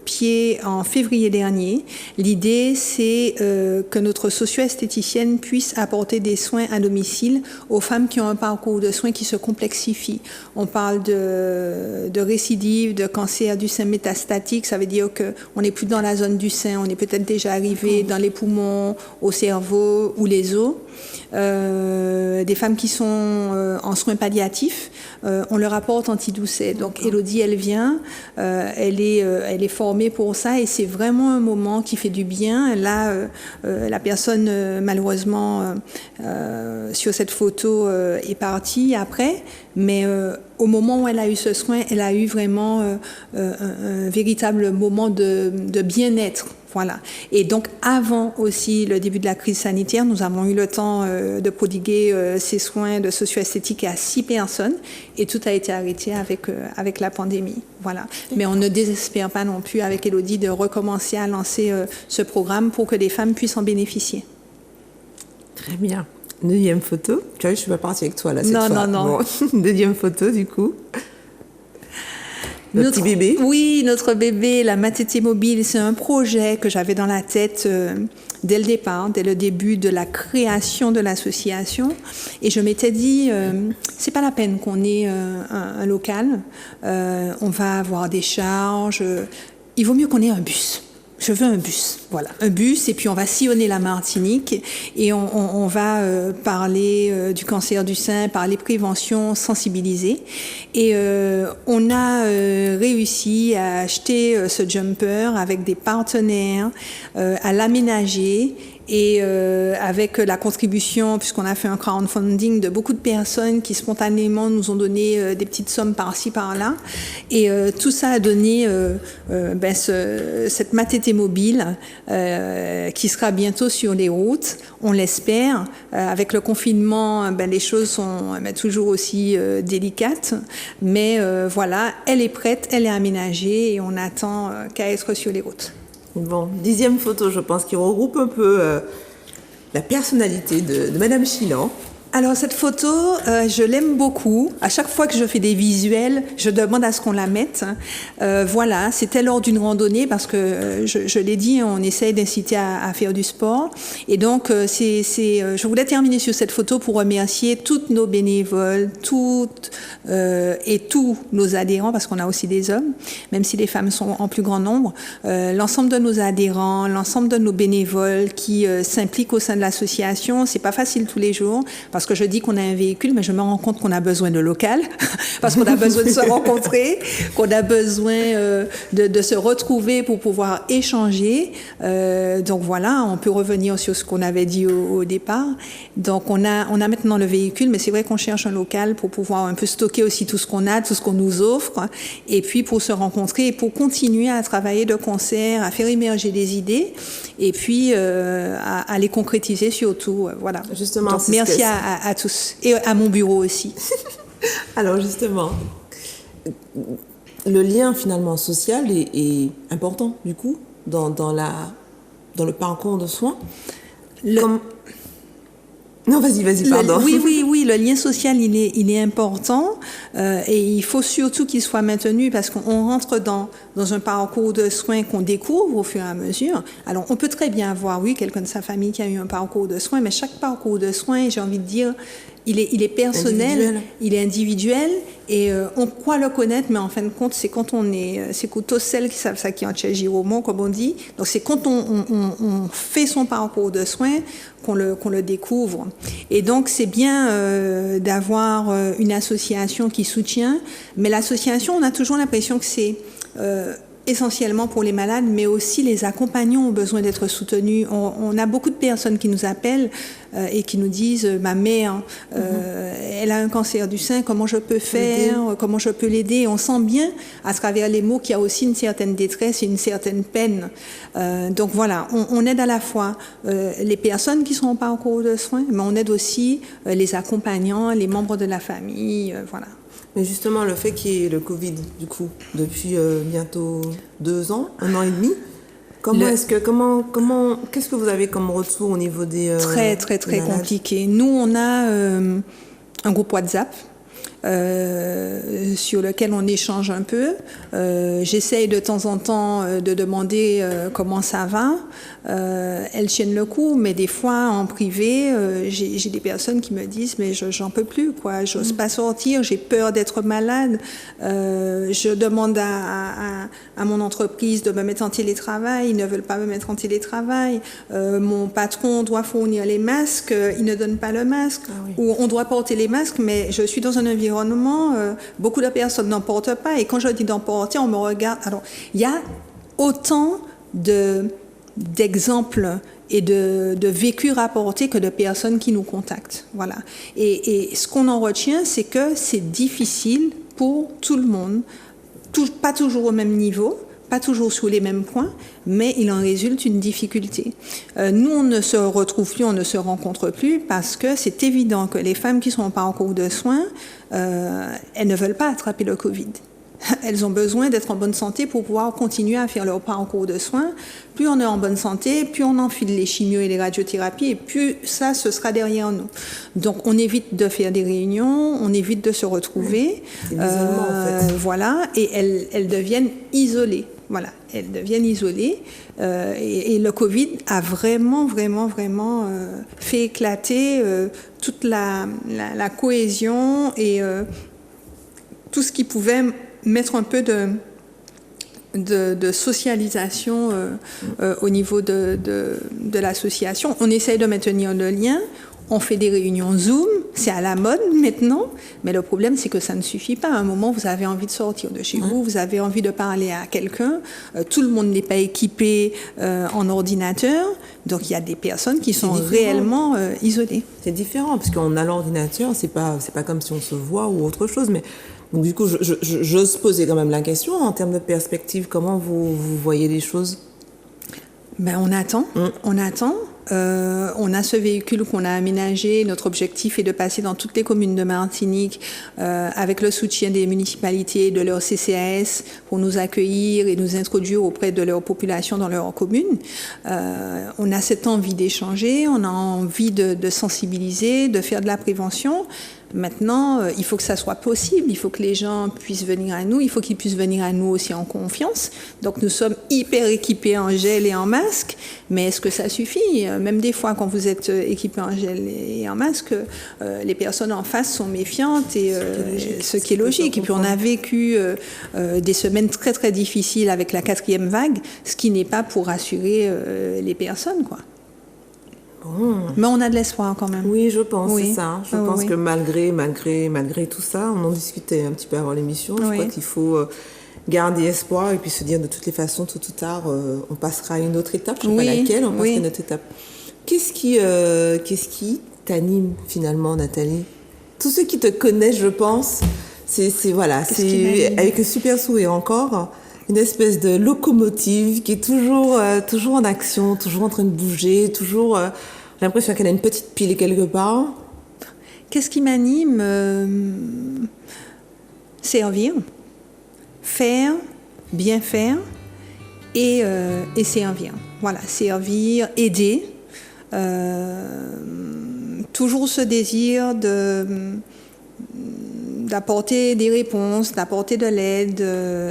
pied en février dernier. L'idée, c'est que notre socio-esthéticienne puisse apporter des soins à domicile aux femmes qui ont un parcours de soins qui se complexifie. On parle de récidive, de cancer du sein métastatique. Ça veut dire qu'on n'est plus dans la zone du sein, on est peut-être déjà arrivé dans les poumons, au cerveau ou les os. Des femmes qui sont en soins palliatifs, on leur apporte Anti-Doucet. Donc Élodie, elle vient, elle est formée pour ça et c'est vraiment un moment qui fait du bien. Là, la personne, malheureusement, sur cette photo est partie après, mais au moment où elle a eu ce soin, elle a eu vraiment un véritable moment de bien-être. Voilà. Et donc, avant aussi le début de la crise sanitaire, nous avons eu le temps de prodiguer ces soins de socio-esthétique à 6 personnes et tout a été arrêté avec la pandémie. Voilà. Mais on ne désespère pas non plus avec Élodie de recommencer à lancer ce programme pour que les femmes puissent en bénéficier. Très bien. 9e photo. Tu vois, je ne suis pas partie avec toi là cette fois. Non. Bon. 2e photo du coup. Notre petit bébé. Oui, notre bébé, la maternité mobile, c'est un projet que j'avais dans la tête dès le départ, dès le début de la création de l'association. Et je m'étais dit, c'est pas la peine qu'on ait un local. On va avoir des charges. Il vaut mieux qu'on ait un bus. Je veux un bus, voilà, un bus, et puis on va sillonner la Martinique et on va parler du cancer du sein, parler prévention, sensibiliser. Et on a réussi à acheter ce jumper avec des partenaires, à l'aménager. Et avec la contribution, puisqu'on a fait un crowdfunding de beaucoup de personnes qui spontanément nous ont donné des petites sommes par-ci, par-là. Et tout ça a donné cette maternité mobile qui sera bientôt sur les routes, on l'espère. Avec le confinement, les choses sont toujours aussi délicates. Mais voilà, elle est prête, elle est aménagée et on attend qu'à être sur les routes. Bon, 10e photo, je pense, qui regroupe un peu la personnalité de Madame Chilan. Alors cette photo, je l'aime beaucoup. À chaque fois que je fais des visuels, je demande à ce qu'on la mette. Voilà, c'était lors d'une randonnée parce que je l'ai dit, on essaye d'inciter à faire du sport. Et donc je voulais terminer sur cette photo pour remercier toutes nos bénévoles, et tous nos adhérents, parce qu'on a aussi des hommes, même si les femmes sont en plus grand nombre. L'ensemble de nos adhérents, l'ensemble de nos bénévoles qui s'impliquent au sein de l'association. C'est pas facile tous les jours. Parce que je dis qu'on a un véhicule, mais je me rends compte qu'on a besoin de local, parce qu'on a besoin de se rencontrer, qu'on a besoin de se retrouver pour pouvoir échanger. Donc voilà, on peut revenir sur ce qu'on avait dit au départ. Donc on a maintenant le véhicule, mais c'est vrai qu'on cherche un local pour pouvoir un peu stocker aussi tout ce qu'on a, tout ce qu'on nous offre, et puis pour se rencontrer et pour continuer à travailler de concert, à faire émerger des idées, et puis à les concrétiser surtout. Voilà. Justement, donc, merci à tous et à mon bureau aussi. Alors justement, le lien finalement social est important du coup dans le parcours de soins. Non, vas-y, pardon. Oui, le lien social, il est important et il faut surtout qu'il soit maintenu parce qu'on rentre dans un parcours de soins qu'on découvre au fur et à mesure. Alors, on peut très bien avoir, quelqu'un de sa famille qui a eu un parcours de soins, mais chaque parcours de soins, j'ai envie de dire, il est personnel, il est individuel et on croit le connaître, mais en fin de compte, c'est quand c'est tous celles qui savent ça qui en chez Giromont, comme on dit. Donc, c'est quand on fait son parcours de soins qu'on le découvre. Et donc, c'est bien d'avoir une association qui soutient, mais l'association, on a toujours l'impression que c'est essentiellement pour les malades, mais aussi les accompagnants ont besoin d'être soutenus. On a beaucoup de personnes qui nous appellent et qui nous disent « Ma mère, elle a un cancer du sein, comment je peux faire, comment je peux l'aider ?» On sent bien, à travers les mots, qu'il y a aussi une certaine détresse et une certaine peine. Donc voilà, on aide à la fois les personnes qui sont en parcours de soins, mais on aide aussi les accompagnants, les membres de la famille, voilà. Mais justement, le fait qu'il y ait le Covid, du coup, depuis bientôt 2 ans, 1 an et demi, qu'est-ce que vous avez comme retour au niveau des très compliqué. Nous, on a un groupe WhatsApp sur lequel on échange un peu. J'essaye de temps en temps de demander comment ça va. Elle tienne le coup, mais des fois en privé, j'ai des personnes qui me disent mais j'en peux plus, quoi. J'ose pas sortir, j'ai peur d'être malade. Je demande à mon entreprise de me mettre en télétravail, ils ne veulent pas me mettre en télétravail. Mon patron doit fournir les masques, il ne donne pas le masque. Ou on doit porter les masques, mais je suis dans un environnement, beaucoup de personnes n'en portent pas, et quand je dis d'en porter, on me regarde. Alors, il y a autant d'exemples et de vécus rapportés que de personnes qui nous contactent. Voilà. Et ce qu'on en retient, c'est que c'est difficile pour tout le monde, pas toujours au même niveau, pas toujours sur les mêmes points, mais il en résulte une difficulté. Nous, on ne se retrouve plus, on ne se rencontre plus, parce que c'est évident que les femmes qui sont en parcours de soins, elles ne veulent pas attraper le Covid. Elles ont besoin d'être en bonne santé pour pouvoir continuer à faire leur parcours de soins. Plus on est en bonne santé, plus on enfile les chimios et les radiothérapies, et plus ça, ce sera derrière nous. Donc, on évite de faire des réunions, on évite de se retrouver. C'est l'isolement, en fait. Voilà, et elles deviennent isolées. Voilà, elles deviennent isolées. Et le Covid a vraiment fait éclater toute la cohésion et tout ce qui pouvait mettre un peu de socialisation au niveau de l'association. On essaye de maintenir le lien. On fait des réunions Zoom, c'est à la mode maintenant, mais le problème, c'est que ça ne suffit pas. À un moment, vous avez envie de sortir de chez vous, vous avez envie de parler à quelqu'un. Tout le monde n'est pas équipé en ordinateur, donc il y a des personnes qui sont réellement isolées. C'est différent, parce qu'on a l'ordinateur, c'est pas comme si on se voit ou autre chose, mais donc du coup, j'ose poser quand même la question en termes de perspective. Comment vous voyez les choses? On attend. On a ce véhicule qu'on a aménagé. Notre objectif est de passer dans toutes les communes de Martinique avec le soutien des municipalités, de leur CCAS pour nous accueillir et nous introduire auprès de leur population dans leur commune. On a cette envie d'échanger, on a envie de sensibiliser, de faire de la prévention. Maintenant, il faut que ça soit possible, il faut que les gens puissent venir à nous, il faut qu'ils puissent venir à nous aussi en confiance. Donc nous sommes hyper équipés en gel et en masque, mais est-ce que ça suffit? Même des fois, quand vous êtes équipés en gel et en masque, les personnes en face sont méfiantes, et ce qui est logique. Et puis on a vécu des semaines très très difficiles avec la 4e vague, ce qui n'est pas pour rassurer les personnes, quoi. Bon. Mais on a de l'espoir quand même. Oui, je pense, c'est ça. Je pense que malgré tout ça, on en discutait un petit peu avant l'émission, je crois qu'il faut garder espoir et puis se dire de toutes les façons, tôt ou tard, on passera à une autre étape. Je ne sais pas laquelle, on passera à une autre étape. Qu'est-ce qui t'anime finalement, Nathalie? Tous ceux qui te connaissent, je pense, c'est avec un super sourire encore, une espèce de locomotive qui est toujours en action, toujours en train de bouger, toujours... j'ai l'impression qu'elle a une petite pile quelque part. Qu'est-ce qui m'anime? Servir, faire, bien faire et servir. Voilà, servir, aider. Toujours ce désir d'apporter des réponses, d'apporter de l'aide,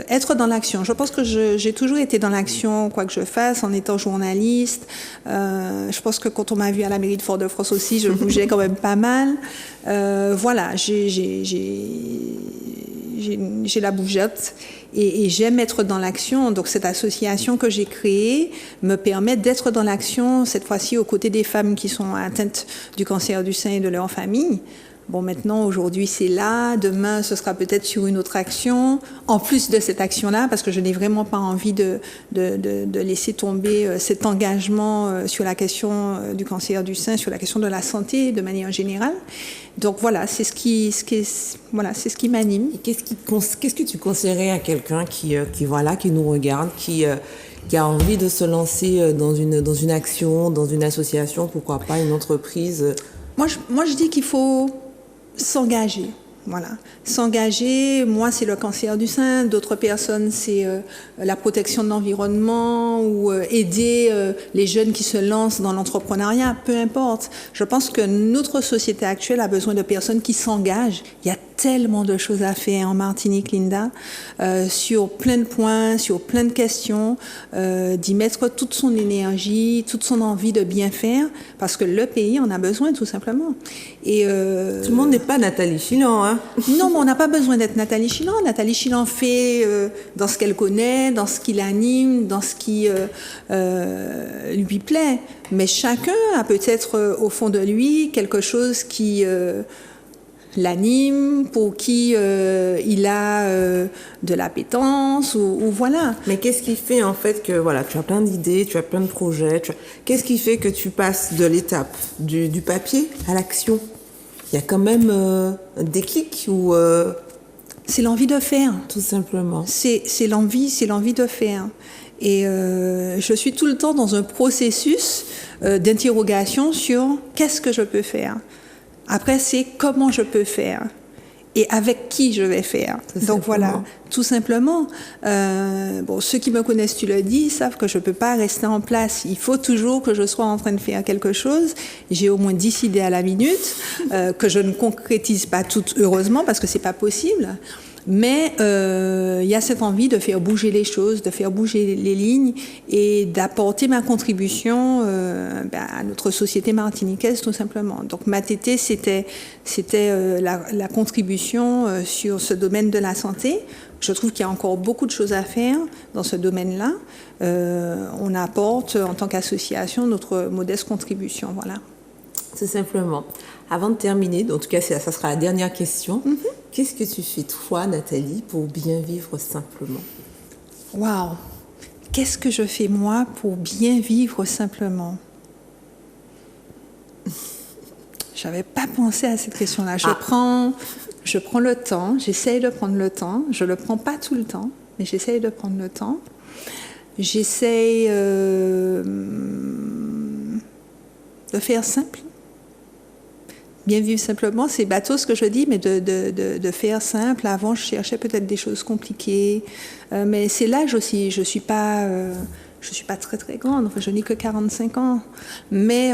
être dans l'action. Je pense que j'ai toujours été dans l'action, quoi que je fasse, en étant journaliste. Je pense que quand on m'a vu à la mairie de Fort-de-France aussi, je bougeais quand même pas mal. Voilà, j'ai la bougeotte et j'aime être dans l'action. Donc cette association que j'ai créée me permet d'être dans l'action, cette fois-ci aux côtés des femmes qui sont atteintes du cancer du sein et de leur famille. Bon, maintenant, aujourd'hui, c'est là. Demain, ce sera peut-être sur une autre action. En plus de cette action-là, parce que je n'ai vraiment pas envie de laisser tomber cet engagement sur la question du cancer du sein, sur la question de la santé de manière générale. Donc voilà, c'est ce qui m'anime. Et qu'est-ce que tu conseillerais à quelqu'un qui nous regarde, qui a envie de se lancer dans une action, dans une association, pourquoi pas une entreprise? Moi, je dis qu'il faut s'engager. Voilà. S'engager, moi, c'est le cancer du sein. D'autres personnes, c'est la protection de l'environnement ou aider les jeunes qui se lancent dans l'entrepreneuriat. Peu importe. Je pense que notre société actuelle a besoin de personnes qui s'engagent. Il y a tellement de choses à faire en Martinique, Linda, sur plein de points, sur plein de questions, d'y mettre toute son énergie, toute son envie de bien faire, parce que le pays en a besoin, tout simplement. Et tout le monde n'est pas Nathalie Chilan, hein? Non, mais on n'a pas besoin d'être Nathalie Chilan. Nathalie Chilan fait dans ce qu'elle connaît, dans ce qui l'anime, dans ce qui lui plaît. Mais chacun a peut-être au fond de lui quelque chose qui l'anime, pour qui il a de l'appétence ou voilà. Mais qu'est-ce qui fait en fait que voilà, tu as plein d'idées, tu as plein de projets, qu'est-ce qui fait que tu passes de l'étape du papier à l'action? Il y a quand même un déclic ou c'est l'envie de faire. Tout simplement. C'est l'envie de faire. Et je suis tout le temps dans un processus d'interrogation sur qu'est-ce que je peux faire. Après, c'est comment je peux faire et avec qui je vais faire. Donc voilà, tout simplement. Ceux qui me connaissent, tu le dis, savent que je ne peux pas rester en place. Il faut toujours que je sois en train de faire quelque chose. J'ai au moins 10 idées à la minute que je ne concrétise pas toutes, heureusement, parce que ce n'est pas possible. Mais il y a cette envie de faire bouger les choses, de faire bouger les lignes et d'apporter ma contribution à notre société martiniquaise, tout simplement. Donc ma TT, c'était la contribution sur ce domaine de la santé. Je trouve qu'il y a encore beaucoup de choses à faire dans ce domaine-là. On apporte, en tant qu'association, notre modeste contribution. Voilà. C'est simplement. Avant de terminer, en tout cas, ça sera la dernière question. Mm-hmm. Qu'est-ce que tu fais, toi, Nathalie, pour bien vivre simplement? Waouh! Qu'est-ce que je fais, moi, pour bien vivre simplement? Je n'avais pas pensé à cette question-là. Je prends le temps, j'essaye de prendre le temps. Je ne le prends pas tout le temps, mais j'essaye de prendre le temps. J'essaye faire simple. Bien vivre simplement, c'est bateau ce que je dis, mais de faire simple. Avant, je cherchais peut-être des choses compliquées, mais c'est l'âge aussi. Je suis pas très très grande, enfin, je n'ai que 45 ans, mais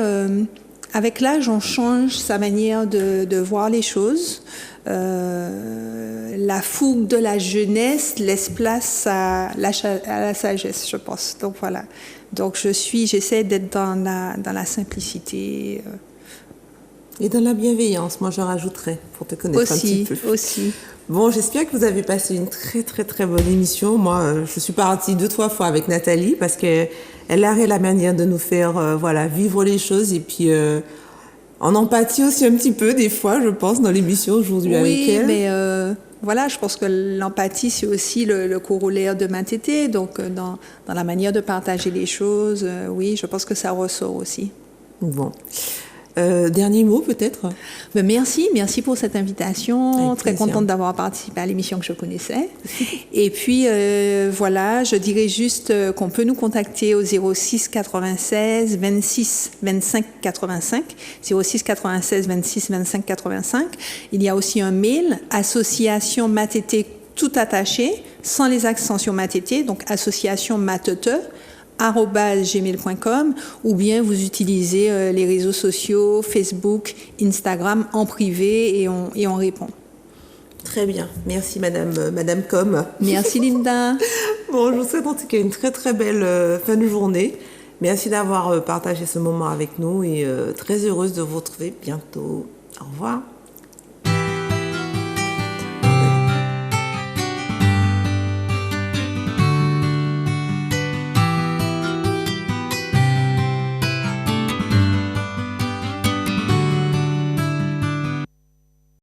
avec l'âge, on change sa manière de voir les choses. La fougue de la jeunesse laisse place à la sagesse, je pense. Donc voilà. Donc j'essaie d'être dans la simplicité. Et dans la bienveillance, moi je rajouterais, pour te connaître un petit peu. Aussi. Bon, j'espère que vous avez passé une très très très bonne émission. Moi, je suis partie 2-3 fois avec Nathalie parce qu'elle a la manière de nous faire vivre les choses et puis en empathie aussi un petit peu des fois, je pense, dans l'émission aujourd'hui avec elle. Oui, mais je pense que l'empathie, c'est aussi le corollaire de ma tétée. Donc, dans la manière de partager les choses, oui, je pense que ça ressort aussi. Bon. Dernier mot peut-être. Merci pour cette invitation. Avec très plaisir. Contente d'avoir participé à l'émission que je connaissais. Et puis je dirais juste qu'on peut nous contacter au 06 96 26 25 85. 06 96 26 25 85. Il y a aussi un mail, association Matete tout attaché, sans les accents sur Matete, donc association Matete @gmail.com, ou bien vous utilisez les réseaux sociaux, Facebook, Instagram en privé et on répond. Très bien, merci Madame Com. Merci Linda. Bon, je vous souhaite en tout cas une très très belle fin de journée. Merci d'avoir partagé ce moment avec nous et très heureuse de vous retrouver bientôt. Au revoir.